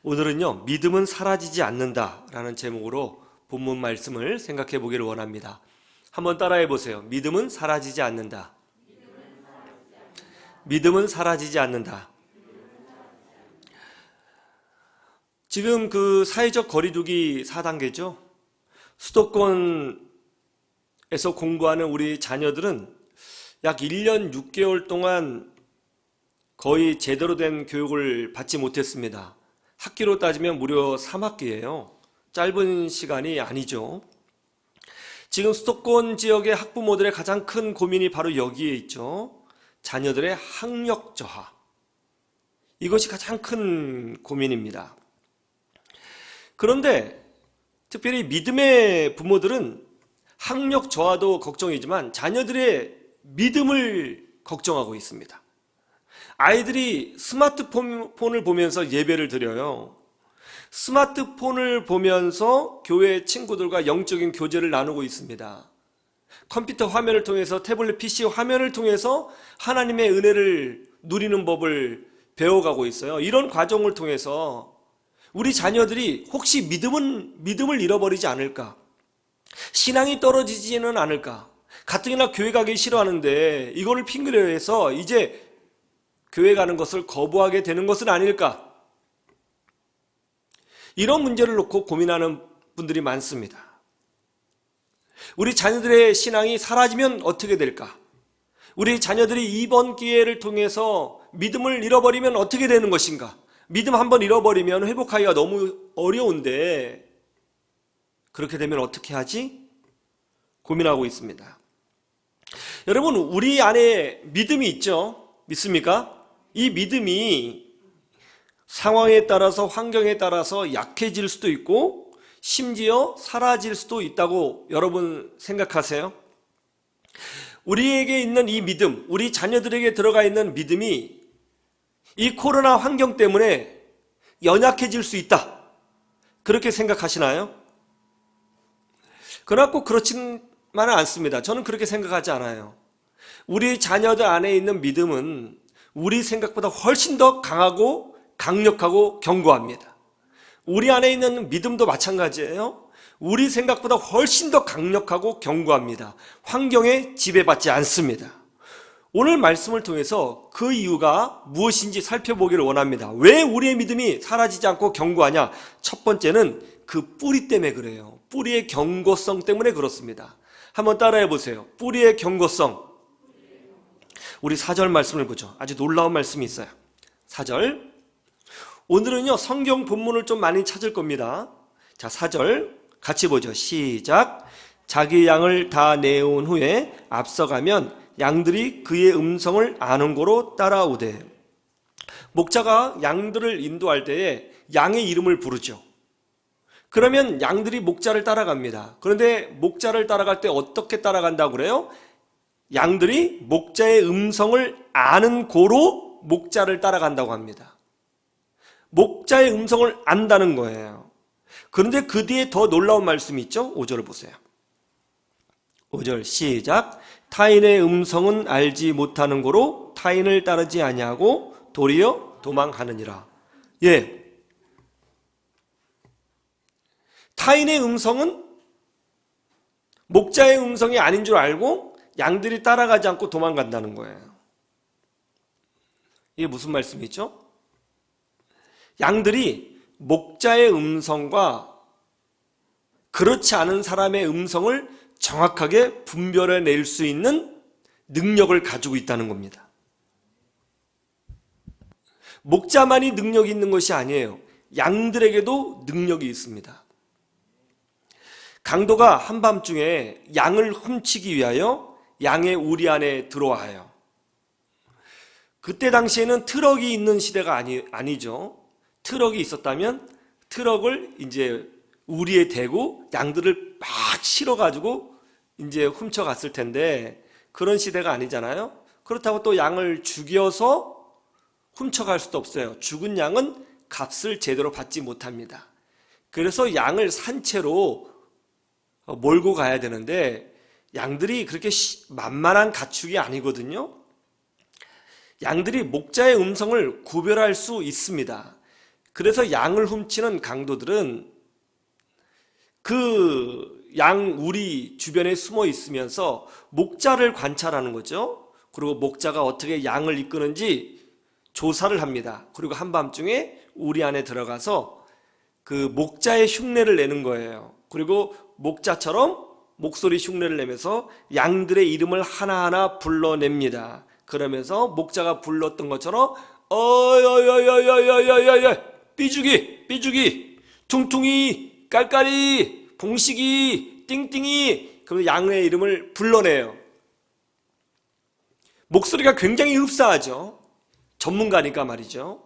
오늘은요, 믿음은 사라지지 않는다라는 제목으로 본문 말씀을 생각해 보기를 원합니다. 한번 따라해 보세요. 믿음은 사라지지 않는다. 믿음은 사라지지 않는다. 지금 그 사회적 거리두기 4단계죠. 수도권에서 공부하는 우리 자녀들은 약 1년 6개월 동안 거의 제대로 된 교육을 받지 못했습니다. 학기로 따지면 무려 3학기예요. 짧은 시간이 아니죠. 지금 수도권 지역의 학부모들의 가장 큰 고민이 바로 여기에 있죠. 자녀들의 학력 저하. 이것이 가장 큰 고민입니다. 그런데 특별히 믿음의 부모들은 학력 저하도 걱정이지만 자녀들의 믿음을 걱정하고 있습니다. 아이들이 스마트폰을 보면서 예배를 드려요. 스마트폰을 보면서 교회 친구들과 영적인 교제를 나누고 있습니다. 컴퓨터 화면을 통해서, 태블릿 PC 화면을 통해서 하나님의 은혜를 누리는 법을 배워가고 있어요. 이런 과정을 통해서 우리 자녀들이 혹시 믿음을 잃어버리지 않을까? 신앙이 떨어지지는 않을까? 가뜩이나 교회 가기 싫어하는데 이거를 핑계로 해서 이제 교회 가는 것을 거부하게 되는 것은 아닐까? 이런 문제를 놓고 고민하는 분들이 많습니다. 우리 자녀들의 신앙이 사라지면 어떻게 될까? 우리 자녀들이 이번 기회를 통해서 믿음을 잃어버리면 어떻게 되는 것인가? 믿음 한번 잃어버리면 회복하기가 너무 어려운데 그렇게 되면 어떻게 하지? 고민하고 있습니다. 여러분, 우리 안에 믿음이 있죠? 믿습니까? 이 믿음이 상황에 따라서, 환경에 따라서 약해질 수도 있고 심지어 사라질 수도 있다고 여러분 생각하세요? 우리에게 있는 이 믿음, 우리 자녀들에게 들어가 있는 믿음이 이 코로나 환경 때문에 연약해질 수 있다, 그렇게 생각하시나요? 그러나 꼭 그렇지만은 않습니다. 저는 그렇게 생각하지 않아요. 우리 자녀들 안에 있는 믿음은 우리 생각보다 훨씬 더 강하고 강력하고 견고합니다. 우리 안에 있는 믿음도 마찬가지예요. 우리 생각보다 훨씬 더 강력하고 견고합니다. 환경에 지배받지 않습니다. 오늘 말씀을 통해서 그 이유가 무엇인지 살펴보기를 원합니다. 왜 우리의 믿음이 사라지지 않고 견고하냐? 첫 번째는 그 뿌리 때문에 그래요. 뿌리의 견고성 때문에 그렇습니다. 한번 따라해 보세요. 뿌리의 견고성. 우리 4절 말씀을 보죠. 아주 놀라운 말씀이 있어요. 4절. 오늘은요, 성경 본문을 좀 많이 찾을 겁니다. 자, 4절 같이 보죠. 시작. 자기 양을 다 내온 후에 앞서가면 양들이 그의 음성을 아는 고로 따라오되. 목자가 양들을 인도할 때에 양의 이름을 부르죠. 그러면 양들이 목자를 따라갑니다. 그런데 목자를 따라갈 때 어떻게 따라간다고 그래요? 양들이 목자의 음성을 아는 고로 목자를 따라간다고 합니다. 목자의 음성을 안다는 거예요. 그런데 그 뒤에 더 놀라운 말씀이 있죠? 5절을 보세요. 5절 시작. 타인의 음성은 알지 못하는 고로 타인을 따르지 아니하고 도리어 도망하느니라. 예. 타인의 음성은 목자의 음성이 아닌 줄 알고 양들이 따라가지 않고 도망간다는 거예요. 이게 무슨 말씀이죠? 양들이 목자의 음성과 그렇지 않은 사람의 음성을 정확하게 분별해낼 수 있는 능력을 가지고 있다는 겁니다. 목자만이 능력이 있는 것이 아니에요. 양들에게도 능력이 있습니다. 강도가 한밤중에 양을 훔치기 위하여 양의 우리 안에 들어와요. 그때 당시에는 트럭이 있는 시대가 아니죠. 트럭이 있었다면 트럭을 이제 우리에 대고 양들을 막 실어가지고 이제 훔쳐갔을 텐데 그런 시대가 아니잖아요. 그렇다고 또 양을 죽여서 훔쳐갈 수도 없어요. 죽은 양은 값을 제대로 받지 못합니다. 그래서 양을 산채로 몰고 가야 되는데 양들이 그렇게 만만한 가축이 아니거든요. 양들이 목자의 음성을 구별할 수 있습니다. 그래서 양을 훔치는 강도들은 그 양 우리 주변에 숨어 있으면서 목자를 관찰하는 거죠. 그리고 목자가 어떻게 양을 이끄는지 조사를 합니다. 그리고 한밤중에 우리 안에 들어가서 그 목자의 흉내를 내는 거예요. 그리고 목자처럼 목소리 흉내를 내면서 양들의 이름을 하나하나 불러냅니다. 그러면서 목자가 불렀던 것처럼 어여여여여여여여 삐죽이 삐죽이 퉁퉁이 깔깔이 봉식이 띵띵이 그러면 양의 이름을 불러내요. 목소리가 굉장히 흡사하죠. 전문가니까 말이죠.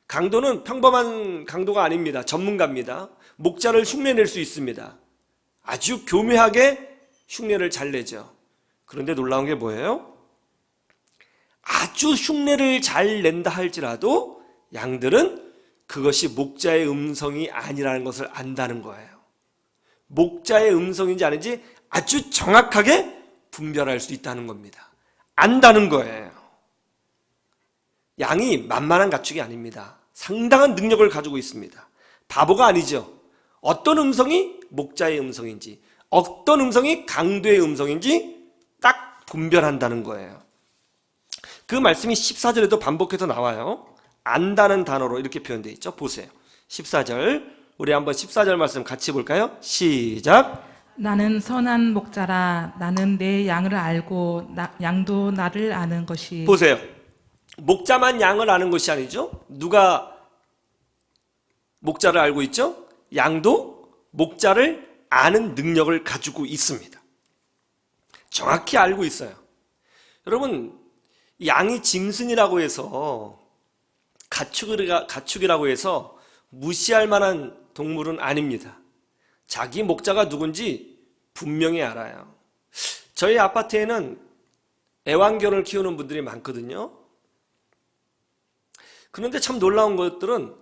강도는 평범한 강도가 아닙니다. 전문가입니다. 목자를 흉내낼 수 있습니다. 아주 교묘하게 흉내를 잘 내죠. 그런데 놀라운 게 뭐예요? 아주 흉내를 잘 낸다 할지라도 양들은 그것이 목자의 음성이 아니라는 것을 안다는 거예요. 목자의 음성인지 아닌지 아주 정확하게 분별할 수 있다는 겁니다. 안다는 거예요. 양이 만만한 가축이 아닙니다. 상당한 능력을 가지고 있습니다. 바보가 아니죠. 어떤 음성이 목자의 음성인지, 어떤 음성이 강도의 음성인지 딱 분별한다는 거예요. 그 말씀이 14절에도 반복해서 나와요. 안다는 단어로 이렇게 표현되어 있죠. 보세요. 14절. 우리 한번 14절 말씀 같이 볼까요? 시작. 나는 선한 목자라. 나는 내 양을 알고 양도 나를 아는 것이. 보세요. 목자만 양을 아는 것이 아니죠. 누가 목자를 알고 있죠? 양도 목자를 아는 능력을 가지고 있습니다. 정확히 알고 있어요. 여러분, 양이 짐승이라고 해서 가축이라고 해서 무시할 만한 동물은 아닙니다. 자기 목자가 누군지 분명히 알아요. 저희 아파트에는 애완견을 키우는 분들이 많거든요. 그런데 참 놀라운 것들은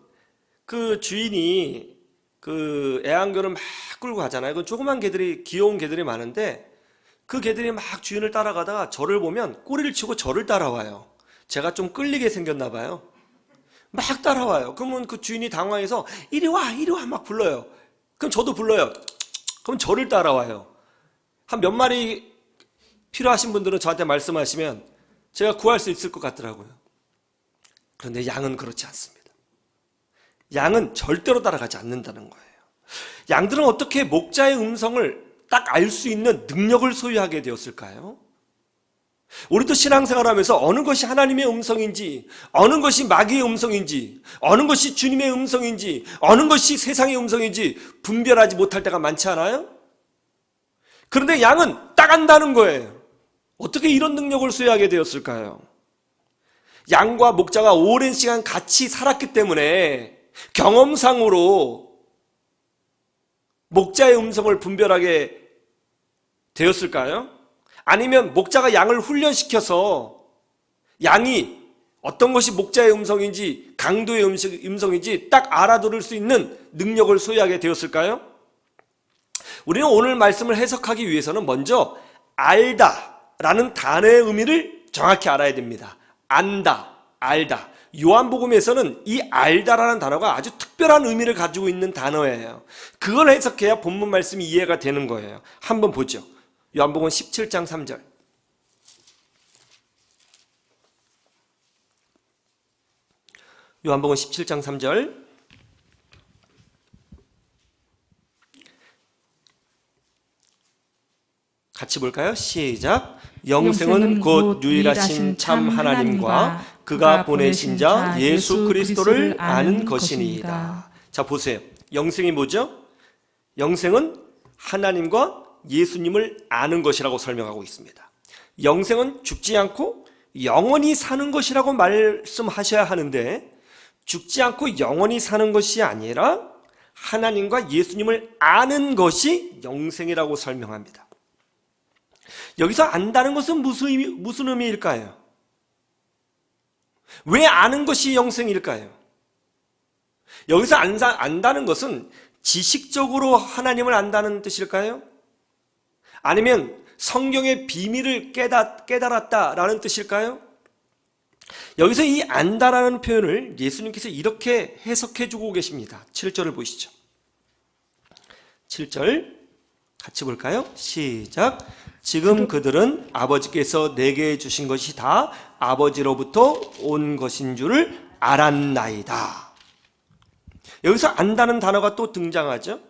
그 주인이 그 애완견을 막 끌고 가잖아요. 그 조그만 개들이, 귀여운 개들이 많은데 그 개들이 막 주인을 따라가다가 저를 보면 꼬리를 치고 저를 따라와요. 제가 좀 끌리게 생겼나 봐요. 막 따라와요. 그러면 그 주인이 당황해서 이리 와 이리 와 막 불러요. 그럼 저도 불러요. 그럼 저를 따라와요. 한 몇 마리 필요하신 분들은 저한테 말씀하시면 제가 구할 수 있을 것 같더라고요. 그런데 양은 그렇지 않습니다. 양은 절대로 따라가지 않는다는 거예요. 양들은 어떻게 목자의 음성을 딱 알 수 있는 능력을 소유하게 되었을까요? 우리도 신앙생활하면서 어느 것이 하나님의 음성인지, 어느 것이 마귀의 음성인지, 어느 것이 주님의 음성인지, 어느 것이 세상의 음성인지 분별하지 못할 때가 많지 않아요? 그런데 양은 딱 안다는 거예요. 어떻게 이런 능력을 소유하게 되었을까요? 양과 목자가 오랜 시간 같이 살았기 때문에 경험상으로 목자의 음성을 분별하게 되었을까요? 아니면 목자가 양을 훈련시켜서 양이 어떤 것이 목자의 음성인지 강도의 음성인지 딱 알아들을 수 있는 능력을 소유하게 되었을까요? 우리는 오늘 말씀을 해석하기 위해서는 먼저 알다라는 단어의 의미를 정확히 알아야 됩니다. 안다, 알다. 요한복음에서는 이 알다라는 단어가 아주 특별한 의미를 가지고 있는 단어예요. 그걸 해석해야 본문 말씀이 이해가 되는 거예요. 한번 보죠. 요한복음 17장 3절. 요한복음 17장 3절. 같이 볼까요? 시작. 영생은 곧 유일하신 참 하나님과 그가 보내신 자 예수 그리스도를 아는 것이니이다. 자, 보세요. 영생이 뭐죠? 영생은 하나님과 예수님을 아는 것이라고 설명하고 있습니다. 영생은 죽지 않고 영원히 사는 것이라고 말씀하셔야 하는데 죽지 않고 영원히 사는 것이 아니라 하나님과 예수님을 아는 것이 영생이라고 설명합니다. 여기서 안다는 것은 무슨 의미일까요? 왜 아는 것이 영생일까요? 여기서 안다는 것은 지식적으로 하나님을 안다는 뜻일까요? 아니면 성경의 비밀을 깨달았다라는 뜻일까요? 여기서 이 안다라는 표현을 예수님께서 이렇게 해석해 주고 계십니다. 7절을 보시죠. 7절 같이 볼까요? 시작. 지금 그들은 아버지께서 내게 주신 것이 다 아버지로부터 온 것인 줄을 알았나이다. 여기서 안다는 단어가 또 등장하죠.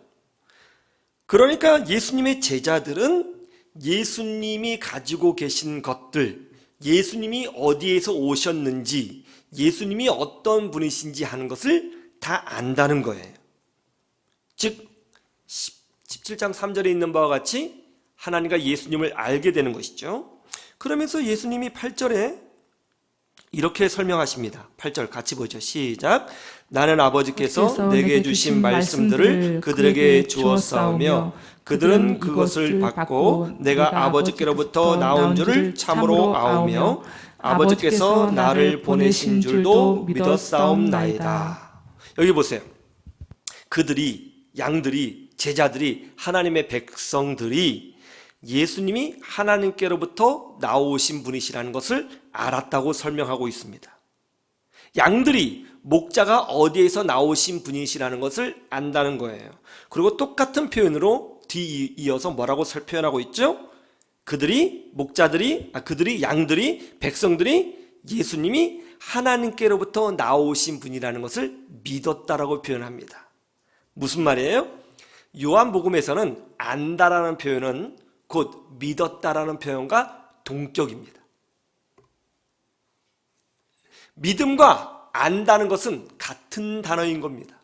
그러니까 예수님의 제자들은 예수님이 가지고 계신 것들, 예수님이 어디에서 오셨는지, 예수님이 어떤 분이신지 하는 것을 다 안다는 거예요. 즉 17장 3절에 있는 바와 같이 하나님과 예수님을 알게 되는 것이죠. 그러면서 예수님이 8절에 이렇게 설명하십니다. 8절 같이 보죠. 시작. 나는 아버지께서 내게 주신 말씀들을 그들에게 주었사오며 그들은 그것을 받고 내가 아버지께로부터 나온 줄을 참으로 아오며 아버지께서 나를 보내신 줄도 믿었사옵나이다. 여기 보세요. 그들이, 양들이, 제자들이, 하나님의 백성들이 예수님이 하나님께로부터 나오신 분이시라는 것을 알았다고 설명하고 있습니다. 양들이 목자가 어디에서 나오신 분이시라는 것을 안다는 거예요. 그리고 똑같은 표현으로 뒤이어서 뭐라고 표현하고 있죠? 그들이 양들이, 백성들이 예수님이 하나님께로부터 나오신 분이라는 것을 믿었다라고 표현합니다. 무슨 말이에요? 요한복음에서는 안다라는 표현은 곧 믿었다라는 표현과 동격입니다. 믿음과 안다는 것은 같은 단어인 겁니다.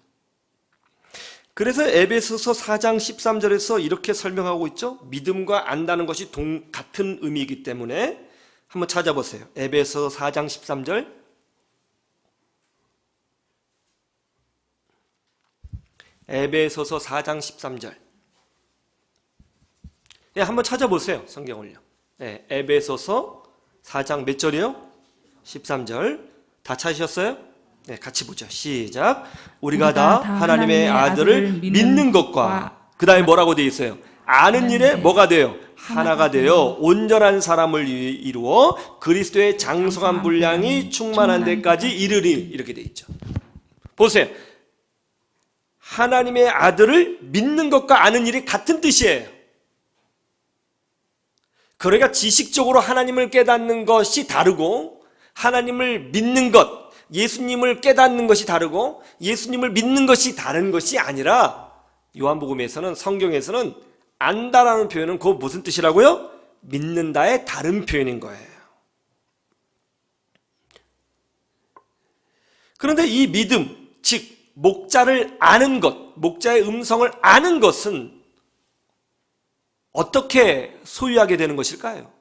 그래서 에베소서 4장 13절에서 이렇게 설명하고 있죠. 믿음과 안다는 것이 같은 의미이기 때문에 한번 찾아보세요. 에베소 4장 13절. 에베소서 4장 13절. 네, 한번 찾아보세요. 성경을요. 네, 에베소서 4장 몇 절이요? 13절. 다 찾으셨어요? 네, 같이 보죠. 시작. 우리가 다 하나님의 아들을 믿는 것과 그 다음에 뭐라고 되어 있어요? 아는 일에 뭐가 돼요? 하나가 되어 온전한 사람을 이루어 그리스도의 장성한 분량이 충만한 데까지 이르리. 이렇게 되어 있죠. 보세요. 하나님의 아들을 믿는 것과 아는 일이 같은 뜻이에요. 그러니까 지식적으로 하나님을 깨닫는 것이 다르고 하나님을 믿는 것, 예수님을 깨닫는 것이 다르고 예수님을 믿는 것이 다른 것이 아니라 요한복음에서는, 성경에서는 안다라는 표현은 그 무슨 뜻이라고요? 믿는다의 다른 표현인 거예요. 그런데 이 믿음, 즉 목자를 아는 것, 목자의 음성을 아는 것은 어떻게 소유하게 되는 것일까요?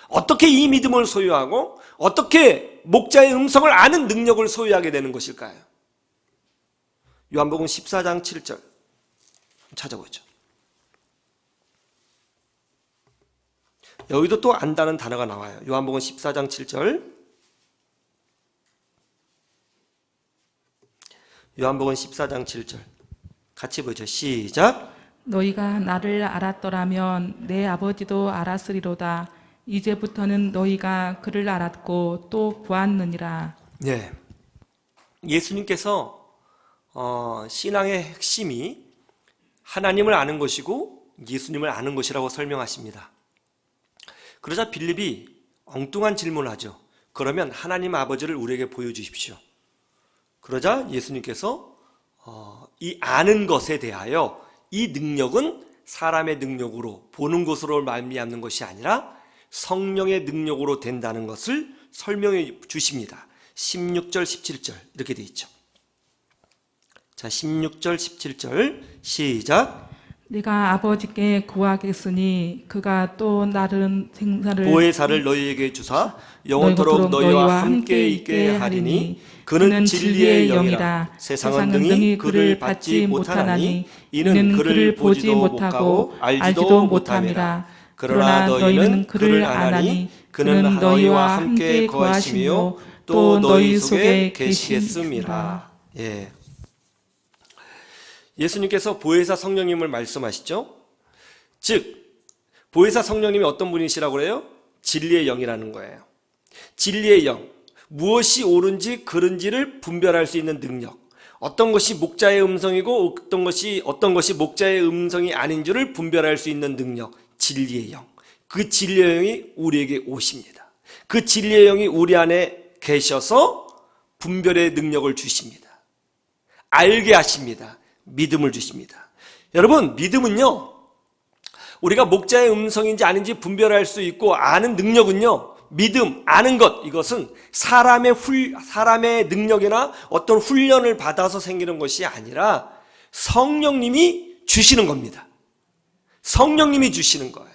어떻게 이 믿음을 소유하고 어떻게 목자의 음성을 아는 능력을 소유하게 되는 것일까요? 요한복음 14장 7절 찾아보죠. 여기도 또 안다는 단어가 나와요. 요한복음 14장 7절. 요한복음 14장 7절 같이 보죠. 시작. 너희가 나를 알았더라면 내 아버지도 알았으리로다. 이제부터는 너희가 그를 알았고 또 보았느니라. 네, 예수님께서 신앙의 핵심이 하나님을 아는 것이고 예수님을 아는 것이라고 설명하십니다. 그러자 빌립이 엉뚱한 질문을 하죠. 그러면 하나님 아버지를 우리에게 보여주십시오. 그러자 예수님께서 이 아는 것에 대하여 이 능력은 사람의 능력으로 보는 것으로 말미암는 것이 아니라 성령의 능력으로 된다는 것을 설명해 주십니다. 16절 17절 이렇게 돼 있죠. 자, 16절 17절 시작. 내가 아버지께 구하겠으니 그가 또 다른 생사를 보혜사를 너희에게 주사 영원토록 너희와 함께 있게 하리니 그는 진리의 영이라. 세상은 능히 그를 받지 못하나니 이는 그를 보지도 못하고 알지도 못함이라. 그러나 너희는 그를 아나니 그는 너희와 함께 거하시며 또 너희 속에 계시겠음이라. 예. 예수님께서 보혜사 성령님을 말씀하시죠. 즉 보혜사 성령님이 어떤 분이시라고 그래요? 진리의 영이라는 거예요. 진리의 영. 무엇이 옳은지 그른지를 분별할 수 있는 능력, 어떤 것이 목자의 음성이고 어떤 것이 목자의 음성이 아닌 줄을 분별할 수 있는 능력, 진리의 영. 그 진리의 영이 우리에게 오십니다. 그 진리의 영이 우리 안에 계셔서 분별의 능력을 주십니다. 알게 하십니다. 믿음을 주십니다. 여러분, 믿음은요, 우리가 목자의 음성인지 아닌지 분별할 수 있고 아는 능력은요, 믿음, 아는 것, 이것은 사람의 능력이나 어떤 훈련을 받아서 생기는 것이 아니라 성령님이 주시는 겁니다. 성령님이 주시는 거예요.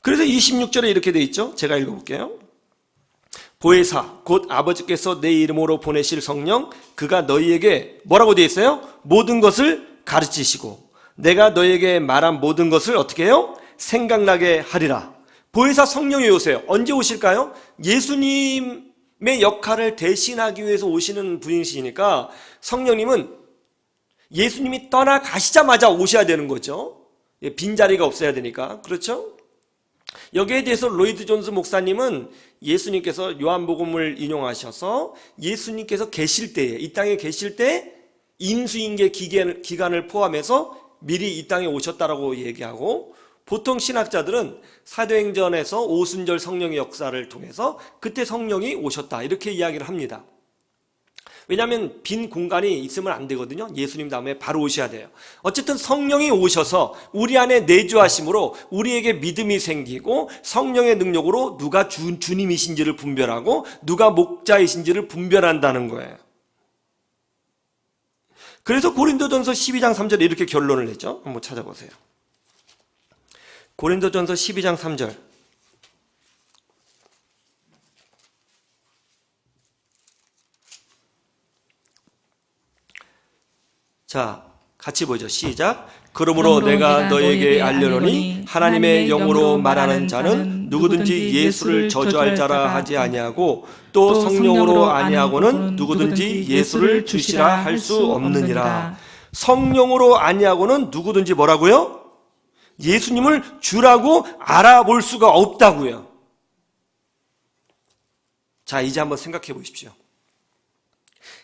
그래서 26절에 이렇게 되어 있죠. 제가 읽어볼게요. 보혜사 곧 아버지께서 내 이름으로 보내실 성령, 그가 너희에게 뭐라고 되어 있어요? 모든 것을 가르치시고 내가 너희에게 말한 모든 것을 어떻게 해요? 생각나게 하리라. 보혜사 성령이 오세요. 언제 오실까요? 예수님의 역할을 대신하기 위해서 오시는 분이시니까 성령님은 예수님이 떠나가시자마자 오셔야 되는 거죠. 빈자리가 없어야 되니까. 그렇죠? 여기에 대해서 로이드 존스 목사님은 예수님께서 요한복음을 인용하셔서 예수님께서 계실 때에, 이 땅에 계실 때 인수인계 기간을 포함해서 미리 이 땅에 오셨다라고 얘기하고, 보통 신학자들은 사도행전에서 오순절 성령의 역사를 통해서 그때 성령이 오셨다 이렇게 이야기를 합니다. 왜냐하면 빈 공간이 있으면 안 되거든요. 예수님 다음에 바로 오셔야 돼요. 어쨌든 성령이 오셔서 우리 안에 내주하심으로 우리에게 믿음이 생기고 성령의 능력으로 누가 주님이신지를 분별하고 누가 목자이신지를 분별한다는 거예요. 그래서 고린도전서 12장 3절에 이렇게 결론을 냈죠. 한번 찾아보세요. 고린도전서 12장 3절. 자, 같이 보죠. 시작. 그러므로 내가 너에게 알려노니 하나님의 영으로 말하는 자는 누구든지 예수를 저주할 자라 하지 아니하고 또 성령으로 아니하고는 누구든지 예수를 주시라 할 수 없느니라. 성령으로 아니하고는 누구든지 뭐라고요? 예수님을 주라고 알아볼 수가 없다고요. 자, 이제 한번 생각해 보십시오.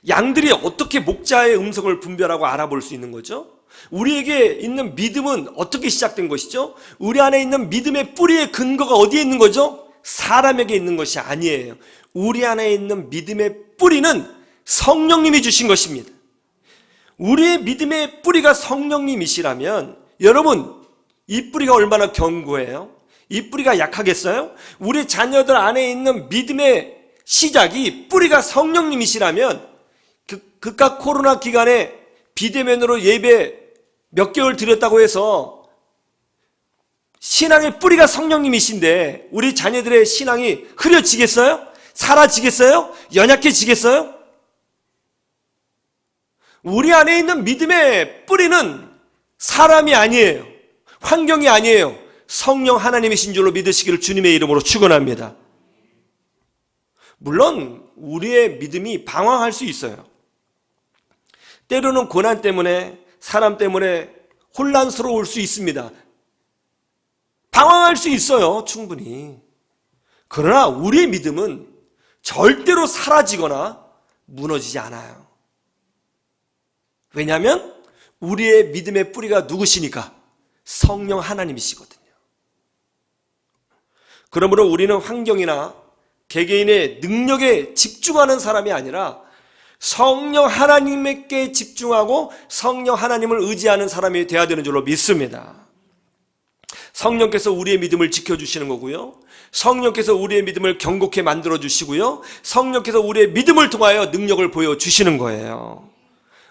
양들이 어떻게 목자의 음성을 분별하고 알아볼 수 있는 거죠? 우리에게 있는 믿음은 어떻게 시작된 것이죠? 우리 안에 있는 믿음의 뿌리의 근거가 어디에 있는 거죠? 사람에게 있는 것이 아니에요. 우리 안에 있는 믿음의 뿌리는 성령님이 주신 것입니다. 우리의 믿음의 뿌리가 성령님이시라면 여러분, 이 뿌리가 얼마나 견고해요? 이 뿌리가 약하겠어요? 우리 자녀들 안에 있는 믿음의 시작이 뿌리가 성령님이시라면 그깟 코로나 기간에 비대면으로 예배 몇 개월 드렸다고 해서 신앙의 뿌리가 성령님이신데 우리 자녀들의 신앙이 흐려지겠어요? 사라지겠어요? 연약해지겠어요? 우리 안에 있는 믿음의 뿌리는 사람이 아니에요. 환경이 아니에요. 성령 하나님이신 줄로 믿으시기를 주님의 이름으로 축원합니다. 물론 우리의 믿음이 방황할 수 있어요. 때로는 고난 때문에, 사람 때문에 혼란스러울 수 있습니다. 방황할 수 있어요, 충분히. 그러나 우리의 믿음은 절대로 사라지거나 무너지지 않아요. 왜냐하면 우리의 믿음의 뿌리가 누구시니까? 성령 하나님이시거든요. 그러므로 우리는 환경이나 개개인의 능력에 집중하는 사람이 아니라 성령 하나님께 집중하고 성령 하나님을 의지하는 사람이 되어야 되는 줄로 믿습니다. 성령께서 우리의 믿음을 지켜주시는 거고요. 성령께서 우리의 믿음을 견고케 만들어주시고요. 성령께서 우리의 믿음을 통하여 능력을 보여주시는 거예요.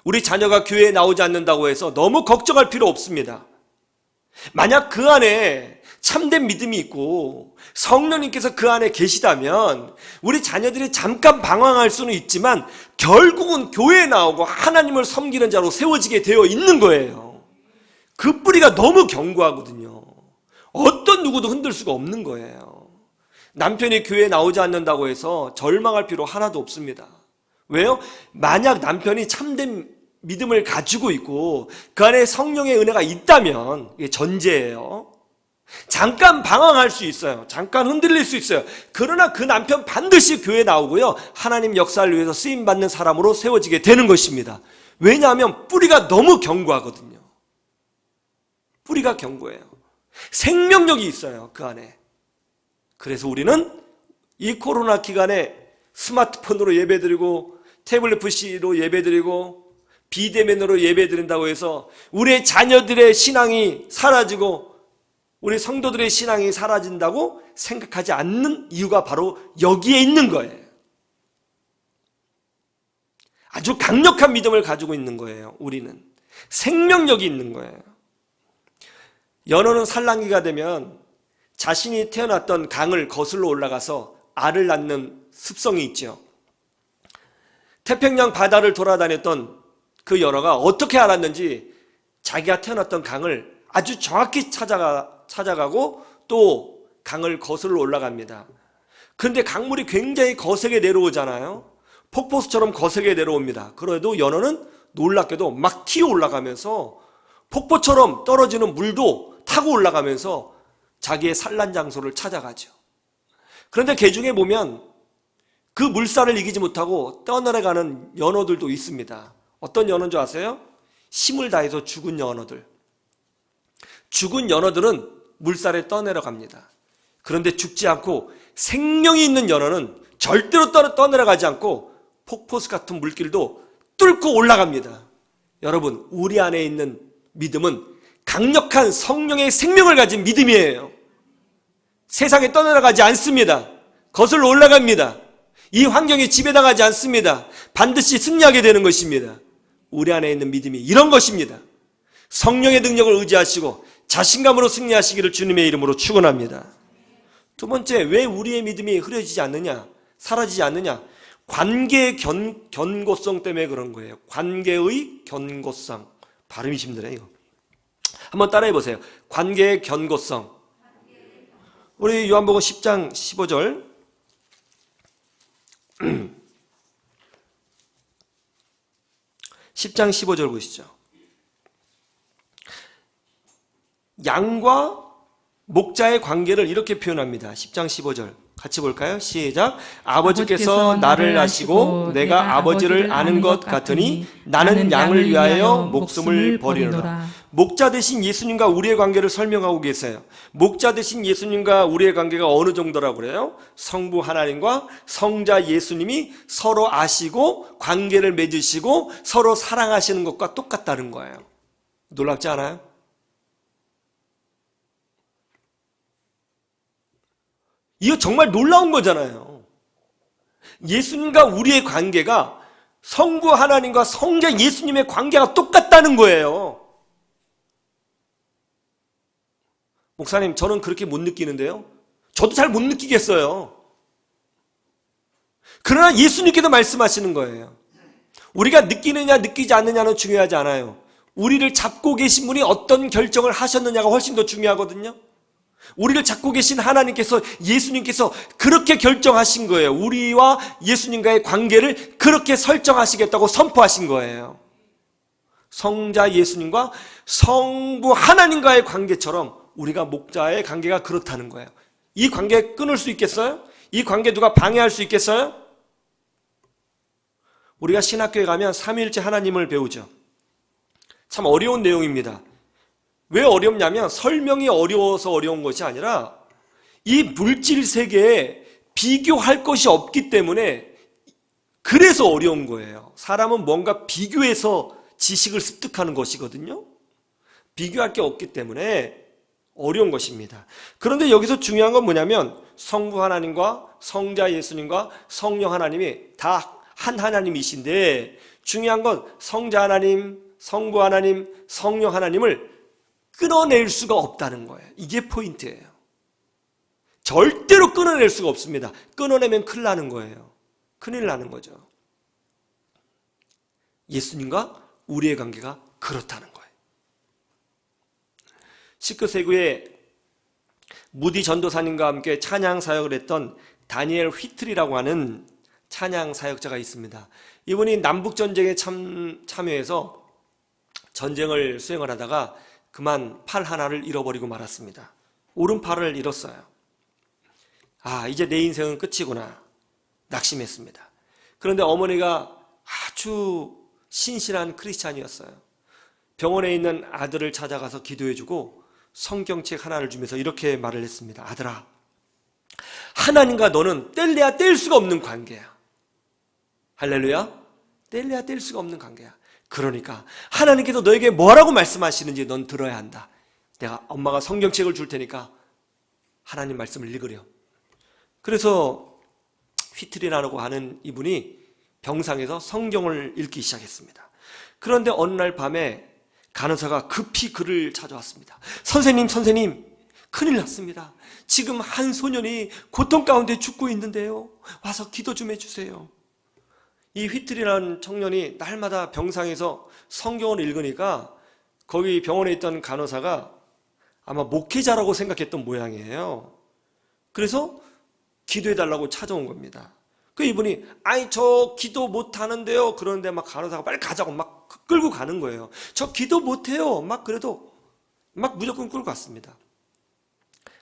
우리 자녀가 교회에 나오지 않는다고 해서 너무 걱정할 필요 없습니다. 만약 그 안에 참된 믿음이 있고 성령님께서 그 안에 계시다면 우리 자녀들이 잠깐 방황할 수는 있지만 결국은 교회에 나오고 하나님을 섬기는 자로 세워지게 되어 있는 거예요. 그 뿌리가 너무 견고하거든요. 어떤 누구도 흔들 수가 없는 거예요. 남편이 교회에 나오지 않는다고 해서 절망할 필요 하나도 없습니다. 왜요? 만약 남편이 참된 믿음을 가지고 있고 그 안에 성령의 은혜가 있다면, 이게 전제예요. 잠깐 방황할 수 있어요. 잠깐 흔들릴 수 있어요. 그러나 그 남편 반드시 교회에 나오고요, 하나님 역사를 위해서 쓰임받는 사람으로 세워지게 되는 것입니다. 왜냐하면 뿌리가 너무 견고하거든요. 뿌리가 견고해요. 생명력이 있어요, 그 안에. 그래서 우리는 이 코로나 기간에 스마트폰으로 예배드리고 태블릿 PC로 예배드리고 비대면으로 예배드린다고 해서 우리의 자녀들의 신앙이 사라지고 우리 성도들의 신앙이 사라진다고 생각하지 않는 이유가 바로 여기에 있는 거예요. 아주 강력한 믿음을 가지고 있는 거예요. 우리는 생명력이 있는 거예요. 연어는 산란기가 되면 자신이 태어났던 강을 거슬러 올라가서 알을 낳는 습성이 있죠. 태평양 바다를 돌아다녔던 그 연어가 어떻게 알았는지 자기가 태어났던 강을 아주 정확히 찾아가고 또 강을 거슬러 올라갑니다. 그런데 강물이 굉장히 거세게 내려오잖아요. 폭포수처럼 거세게 내려옵니다. 그래도 연어는 놀랍게도 막 튀어 올라가면서 폭포처럼 떨어지는 물도 타고 올라가면서 자기의 산란 장소를 찾아가죠. 그런데 그 중에 보면 그 물살을 이기지 못하고 떠내려가는 연어들도 있습니다. 어떤 연어인 줄 아세요? 힘을 다해서 죽은 연어들. 죽은 연어들은 물살에 떠내려갑니다. 그런데 죽지 않고 생명이 있는 연어는 절대로 떠내려가지 않고 폭포수 같은 물길도 뚫고 올라갑니다. 여러분, 우리 안에 있는 믿음은 강력한 성령의 생명을 가진 믿음이에요. 세상에 떠내려가지 않습니다. 거슬러 올라갑니다. 이 환경에 지배당하지 않습니다. 반드시 승리하게 되는 것입니다. 우리 안에 있는 믿음이 이런 것입니다. 성령의 능력을 의지하시고 자신감으로 승리하시기를 주님의 이름으로 축원합니다. 두 번째, 왜 우리의 믿음이 흐려지지 않느냐, 사라지지 않느냐? 관계의 견고성 때문에 그런 거예요. 관계의 견고성. 발음이 힘드네요. 한번 따라해 보세요. 관계의 견고성. 우리 요한복음 10장 15절. 10장 15절 보시죠. 양과 목자의 관계를 이렇게 표현합니다. 10장 15절 같이 볼까요? 시작. 아버지께서 나를 아시고 내가 아버지를 아는 것 같으니 나는 양을 위하여 목숨을 버리노라. 목자 되신 예수님과 우리의 관계를 설명하고 계세요. 목자 되신 예수님과 우리의 관계가 어느 정도라고 그래요? 성부 하나님과 성자 예수님이 서로 아시고 관계를 맺으시고 서로 사랑하시는 것과 똑같다는 거예요. 놀랍지 않아요? 이거 정말 놀라운 거잖아요. 예수님과 우리의 관계가 성부 하나님과 성자 예수님의 관계가 똑같다는 거예요. 목사님, 저는 그렇게 못 느끼는데요. 저도 잘 못 느끼겠어요. 그러나 예수님께서 말씀하시는 거예요. 우리가 느끼느냐 느끼지 않느냐는 중요하지 않아요. 우리를 잡고 계신 분이 어떤 결정을 하셨느냐가 훨씬 더 중요하거든요. 우리를 잡고 계신 하나님께서, 예수님께서 그렇게 결정하신 거예요. 우리와 예수님과의 관계를 그렇게 설정하시겠다고 선포하신 거예요. 성자 예수님과 성부 하나님과의 관계처럼 우리가 목자의 관계가 그렇다는 거예요. 이 관계 끊을 수 있겠어요? 이 관계 누가 방해할 수 있겠어요? 우리가 신학교에 가면 삼위일체 하나님을 배우죠. 참 어려운 내용입니다. 왜 어렵냐면 설명이 어려워서 어려운 것이 아니라 이 물질 세계에 비교할 것이 없기 때문에 그래서 어려운 거예요. 사람은 뭔가 비교해서 지식을 습득하는 것이거든요. 비교할 게 없기 때문에 어려운 것입니다. 그런데 여기서 중요한 건 뭐냐면 성부 하나님과 성자 예수님과 성령 하나님이 다 한 하나님이신데 중요한 건 성자 하나님, 성부 하나님, 성령 하나님을 끊어낼 수가 없다는 거예요. 이게 포인트예요. 절대로 끊어낼 수가 없습니다. 끊어내면 큰일 나는 거예요. 큰일 나는 거죠. 예수님과 우리의 관계가 그렇다는 거예요. 19세기에 무디 전도사님과 함께 찬양 사역을 했던 다니엘 휘틀이라고 하는 찬양 사역자가 있습니다. 이분이 남북전쟁에 참여해서 전쟁을 수행을 하다가 그만 팔 하나를 잃어버리고 말았습니다. 오른팔을 잃었어요. 이제 내 인생은 끝이구나 낙심했습니다. 그런데 어머니가 아주 신실한 크리스찬이었어요. 병원에 있는 아들을 찾아가서 기도해주고 성경책 하나를 주면서 이렇게 말을 했습니다. 아들아, 하나님과 너는 뗄래야 뗄 수가 없는 관계야. 할렐루야. 뗄래야 뗄 수가 없는 관계야. 그러니까 하나님께서 너에게 뭐라고 말씀하시는지 넌 들어야 한다. 내가 엄마가 성경책을 줄 테니까 하나님 말씀을 읽으려. 그래서 휘트리라고 하는 이분이 병상에서 성경을 읽기 시작했습니다. 그런데 어느 날 밤에 간호사가 급히 그를 찾아왔습니다. 선생님, 큰일 났습니다. 지금 한 소년이 고통 가운데 죽고 있는데요. 와서 기도 좀 해주세요. 이 휘트리라는 청년이 날마다 병상에서 성경을 읽으니까 거기 병원에 있던 간호사가 아마 목회자라고 생각했던 모양이에요. 그래서 기도해달라고 찾아온 겁니다. 그 이분이 저 기도 못하는데요. 그런데 막 간호사가 빨리 가자고 막 끌고 가는 거예요. 저 기도 못해요. 막 그래도 막 무조건 끌고 갔습니다.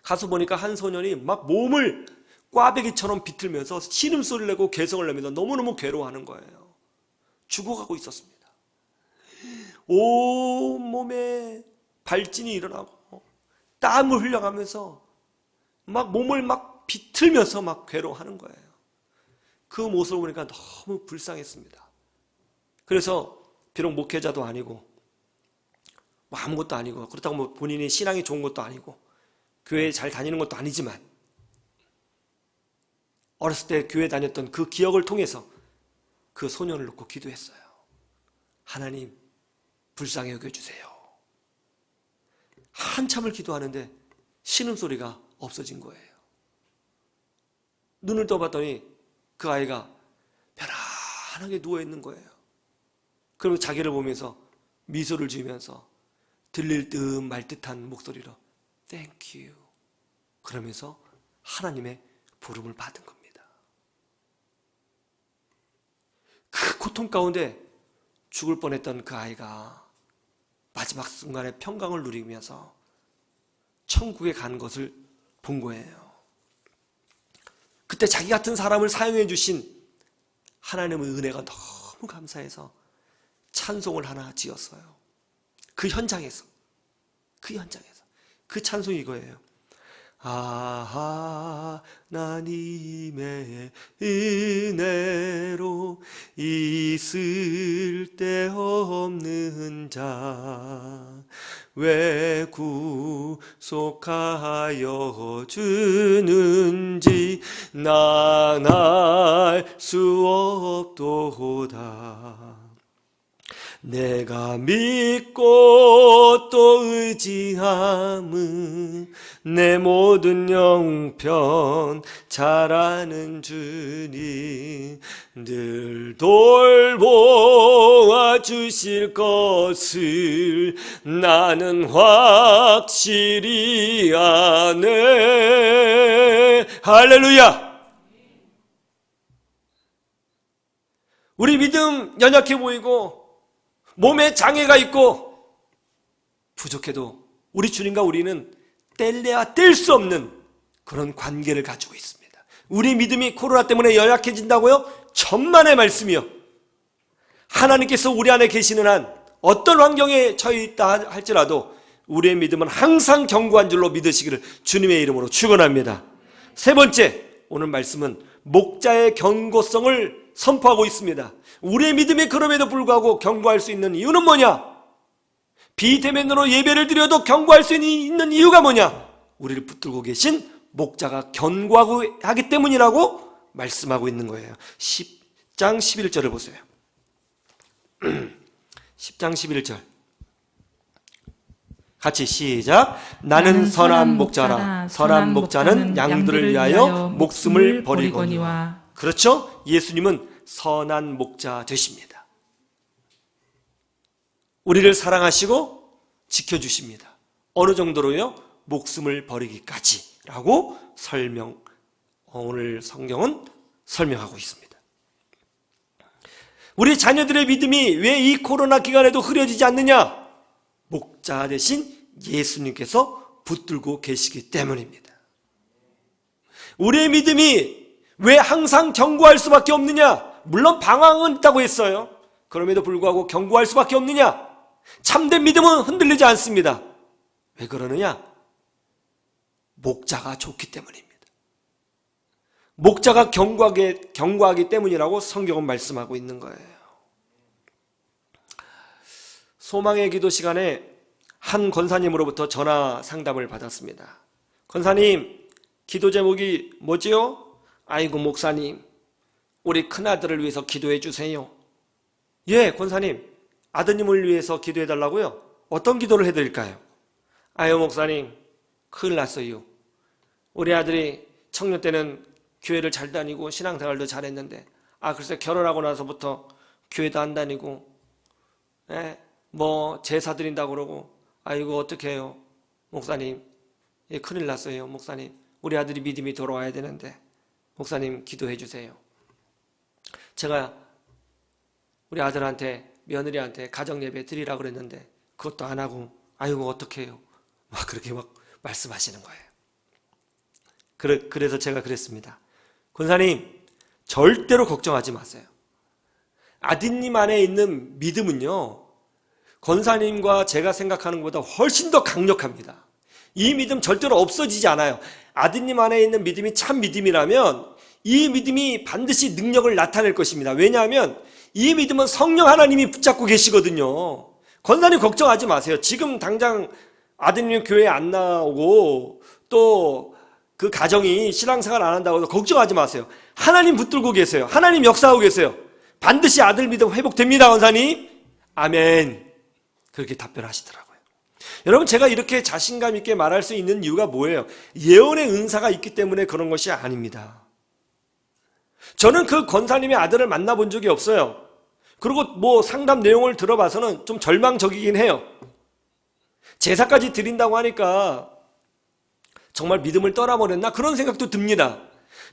가서 보니까 한 소년이 막 몸을 꽈배기처럼 비틀면서 신음소리를 내고 개성을 내면서 너무너무 괴로워하는 거예요. 죽어가고 있었습니다. 온몸에 발진이 일어나고 땀을 흘려가면서 막 몸을 막 비틀면서 막 괴로워하는 거예요. 그 모습을 보니까 너무 불쌍했습니다. 그래서 비록 목회자도 아니고 뭐 아무것도 아니고 그렇다고 뭐 본인이 신앙이 좋은 것도 아니고 교회에 잘 다니는 것도 아니지만 어렸을 때 교회 다녔던 그 기억을 통해서 그 소년을 놓고 기도했어요. 하나님, 불쌍히 여겨주세요. 한참을 기도하는데 신음소리가 없어진 거예요. 눈을 떠봤더니 그 아이가 편안하게 누워있는 거예요. 그리고 자기를 보면서 미소를 지으면서 들릴 듯 말 듯한 목소리로 Thank you 그러면서 하나님의 부름을 받은 겁니다. 그 고통 가운데 죽을 뻔했던 그 아이가 마지막 순간에 평강을 누리면서 천국에 간 것을 본 거예요. 그때 자기 같은 사람을 사용해 주신 하나님의 은혜가 너무 감사해서 찬송을 하나 지었어요. 그 현장에서 그 찬송이 이거예요. 하나님의 은혜로 있을 데 없는 자 왜 구속하여 주는지 난 알 수 없도다. 내가 믿고 또 의지함은 내 모든 영편 잘 아는 주님 늘 돌보아 주실 것을 나는 확실히 아네. 할렐루야. 우리 믿음 연약해 보이고 몸에 장애가 있고 부족해도 우리 주님과 우리는 뗄래야 뗄 수 없는 그런 관계를 가지고 있습니다. 우리 믿음이 코로나 때문에 연약해진다고요? 천만의 말씀이요. 하나님께서 우리 안에 계시는 한 어떤 환경에 처해 있다 할지라도 우리의 믿음은 항상 견고한 줄로 믿으시기를 주님의 이름으로 축원합니다. 세 번째, 오늘 말씀은 목자의 견고성을 선포하고 있습니다. 우리의 믿음이 그럼에도 불구하고 견고할 수 있는 이유는 뭐냐? 비대면으로 예배를 드려도 견고할 수 있는 이유가 뭐냐? 우리를 붙들고 계신 목자가 견고하기 때문이라고 말씀하고 있는 거예요. 10장 11절을 보세요. 10장 11절 같이 시작. 나는 선한 목자라. 선한 목자는 양들을 위하여 목숨을 버리거니와. 그렇죠? 예수님은 선한 목자 되십니다. 우리를 사랑하시고 지켜주십니다. 어느 정도로요? 목숨을 버리기까지라고 오늘 성경은 설명하고 있습니다. 우리 자녀들의 믿음이 왜 이 코로나 기간에도 흐려지지 않느냐? 목자 대신 예수님께서 붙들고 계시기 때문입니다. 우리의 믿음이 왜 항상 견고할 수밖에 없느냐? 물론 방황은 있다고 했어요. 그럼에도 불구하고 견고할 수밖에 없느냐? 참된 믿음은 흔들리지 않습니다. 왜 그러느냐? 목자가 좋기 때문입니다. 목자가 견고하기 때문이라고 성경은 말씀하고 있는 거예요. 소망의 기도 시간에 한 권사님으로부터 전화 상담을 받았습니다. 권사님, 기도 제목이 뭐지요? 아이고 목사님, 우리 큰아들을 위해서 기도해 주세요. 예, 권사님, 아드님을 위해서 기도해 달라고요? 어떤 기도를 해드릴까요? 아유 목사님, 큰일 났어요. 우리 아들이 청년 때는 교회를 잘 다니고 신앙생활도 잘했는데 글쎄 결혼하고 나서부터 교회도 안 다니고 뭐 제사 드린다고 그러고 아이고 어떻게 해요 목사님. 예, 큰일 났어요 목사님. 우리 아들이 믿음이 돌아와야 되는데 목사님 기도해 주세요. 제가 우리 아들한테 며느리한테 가정예배 드리라고 그랬는데 그것도 안 하고 아이고 어떻게 해요. 막 그렇게 막 말씀하시는 거예요. 그래서 제가 그랬습니다. 권사님, 절대로 걱정하지 마세요. 아드님 안에 있는 믿음은요, 권사님과 제가 생각하는 것보다 훨씬 더 강력합니다. 이 믿음 절대로 없어지지 않아요. 아드님 안에 있는 믿음이 참 믿음이라면 이 믿음이 반드시 능력을 나타낼 것입니다. 왜냐하면 이 믿음은 성령 하나님이 붙잡고 계시거든요. 권사님 걱정하지 마세요. 지금 당장 아드님 교회 안 나오고 또 그 가정이 신앙생활 안 한다고 해서 걱정하지 마세요. 하나님 붙들고 계세요. 하나님 역사하고 계세요. 반드시 아들 믿음 회복됩니다, 권사님. 아멘. 그렇게 답변하시더라고요. 여러분, 제가 이렇게 자신감 있게 말할 수 있는 이유가 뭐예요? 예언의 은사가 있기 때문에 그런 것이 아닙니다. 저는 그 권사님의 아들을 만나본 적이 없어요. 그리고 뭐 상담 내용을 들어봐서는 좀 절망적이긴 해요. 제사까지 드린다고 하니까 정말 믿음을 떠나버렸나? 그런 생각도 듭니다.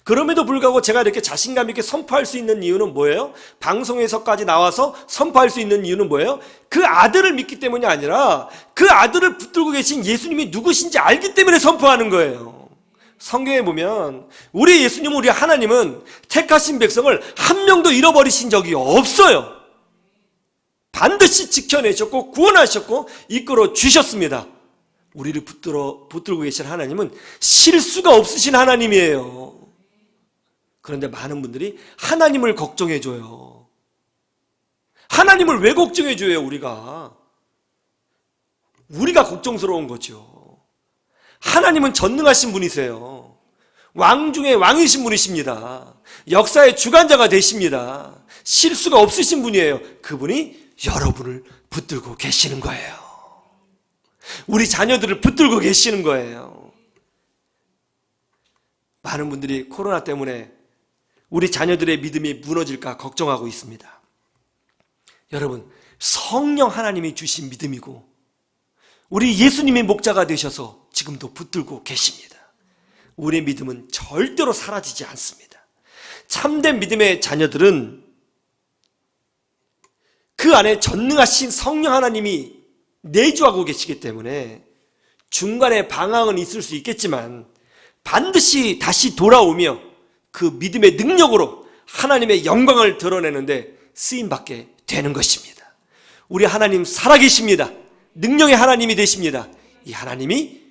그럼에도 불구하고 제가 이렇게 자신감 있게 선포할 수 있는 이유는 뭐예요? 방송에서까지 나와서 선포할 수 있는 이유는 뭐예요? 그 아들을 믿기 때문이 아니라 그 아들을 붙들고 계신 예수님이 누구신지 알기 때문에 선포하는 거예요. 성경에 보면 우리 예수님, 우리 하나님은 택하신 백성을 한 명도 잃어버리신 적이 없어요. 반드시 지켜내셨고 구원하셨고 이끌어 주셨습니다. 우리를 붙들고 계신 하나님은 실수가 없으신 하나님이에요. 그런데 많은 분들이 하나님을 걱정해줘요. 하나님을 왜 걱정해줘요, 우리가? 우리가 걱정스러운 거죠. 하나님은 전능하신 분이세요. 왕 중에 왕이신 분이십니다. 역사의 주관자가 되십니다. 실수가 없으신 분이에요. 그분이 여러분을 붙들고 계시는 거예요. 우리 자녀들을 붙들고 계시는 거예요. 많은 분들이 코로나 때문에 우리 자녀들의 믿음이 무너질까 걱정하고 있습니다. 여러분, 성령 하나님이 주신 믿음이고 우리 예수님이 목자가 되셔서 지금도 붙들고 계십니다. 우리의 믿음은 절대로 사라지지 않습니다. 참된 믿음의 자녀들은 그 안에 전능하신 성령 하나님이 내주하고 계시기 때문에 중간에 방황은 있을 수 있겠지만 반드시 다시 돌아오며 그 믿음의 능력으로 하나님의 영광을 드러내는데 쓰임받게 되는 것입니다. 우리 하나님 살아계십니다. 능력의 하나님이 되십니다. 이 하나님이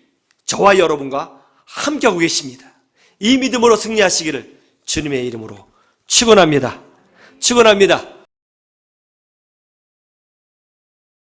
저와 여러분과 함께하고 계십니다. 이 믿음으로 승리하시기를 주님의 이름으로 축원합니다. 축원합니다.